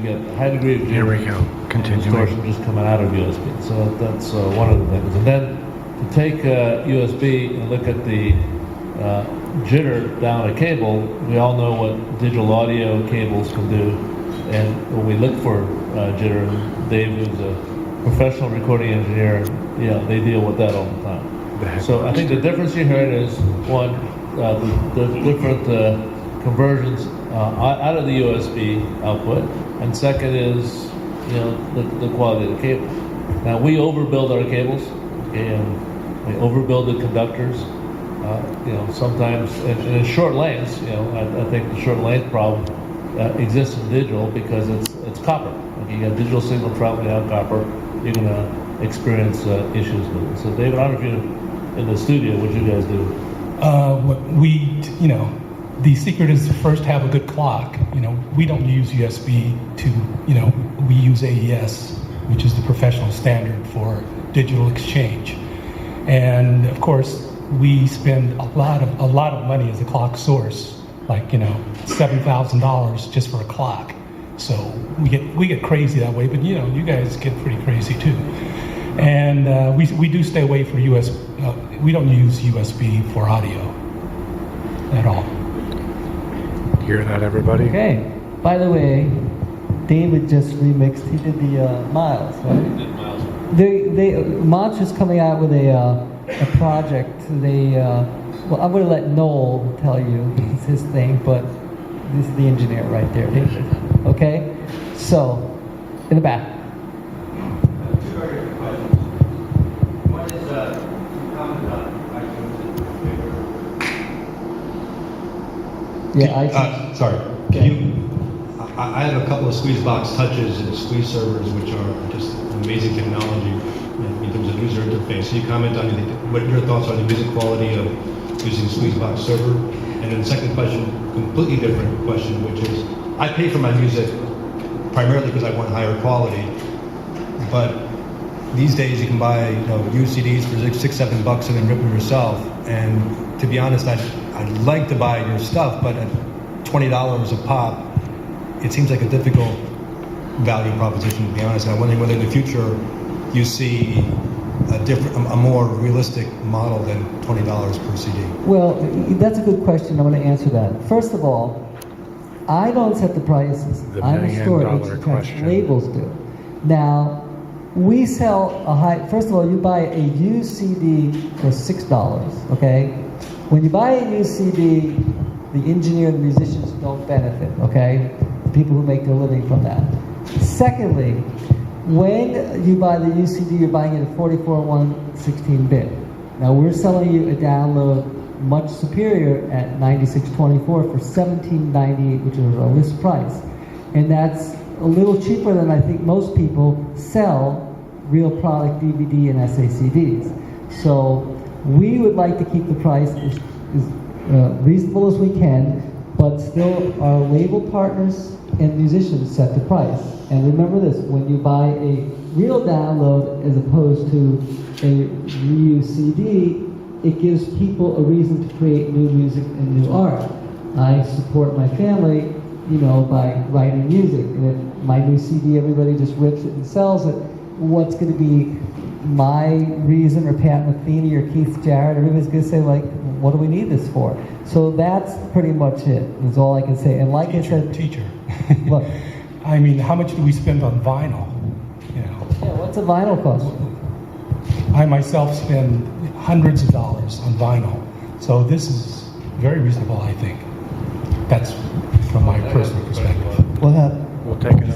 get a high degree of Here we go. Continuing. distortion just coming out of USB. So that's one of the things. And then to take USB and look at the jitter down a cable, we all know what digital audio cables can do. And when we look for jitter, Dave, who's a professional recording engineer, they deal with that all the time. So I think the difference you heard is, one, the different conversions out of the USB output, and second is the quality of the cable. Now we overbuild our cables, and we overbuild the conductors. Sometimes in short lengths. I think the short length problem exists in digital because it's copper. You got digital signal traveling out copper, you're going to experience issues with it. So David, I don't know if you're in the studio, what you guys do? The secret is to first have a good clock. We don't use USB to, we use AES, which is the professional standard for digital exchange. And of course, we spend a lot of money as a clock source, like $7,000 just for a clock. So we get crazy that way, but you guys get pretty crazy too. And we do stay away from USB. We don't use USB for audio at all. Hear that, everybody? Okay. By the way, David just remixed. He did the Miles, right? Monster's coming out with a project. Well, I'm going to let Noel tell you. It's his thing, but this is the engineer right there, David. Okay? So, in the back. Two very good questions. One is, you commented on iTunes. sorry. I have a couple of squeeze box touches and squeeze servers, which are just amazing technology in terms of user interface. So you comment on what your thoughts are on the music quality of using squeeze box server. And then the second question, completely different question, which is, I pay for my music primarily because I want higher quality, but these days you can buy used CDs for $6-7 and then rip them yourself. And to be honest, I'd like to buy your stuff, but at $20 a pop, it seems like a difficult value proposition, to be honest. And I'm wondering whether in the future you see a more realistic model than $20 per CD. Well, that's a good question. I'm going to answer that. First of all, I don't set the prices. I'm a store agent. Labels do. Now, we sell first of all, you buy a used CD for $6, okay? When you buy a used CD, the engineer and the musicians don't benefit, okay? The people who make their living from that. Secondly, when you buy the used CD, you're buying it at 44/1 16-bit. Now we're selling you a download much superior at 9624 for $17.98, which is a list price. And that's a little cheaper than I think most people sell real product DVD and SACDs. So we would like to keep the price as reasonable as we can, but still our label partners and musicians set the price. And remember this, when you buy a real download as opposed to a reused CD, it gives people a reason to create new music and new art. I support my family, by writing music. And if my new CD, everybody just rips it and sells it, what's going to be my reason, or Pat Metheny or Keith Jarrett? Everybody's going to say, what do we need this for? So that's pretty much it, is all I can say. And like I said... Teacher. Look. I mean, how much do we spend on vinyl? Yeah, what's a vinyl cost? I myself spend hundreds of dollars on vinyl. So this is very reasonable, I think. That's from my personal perspective. What happened? We'll take it.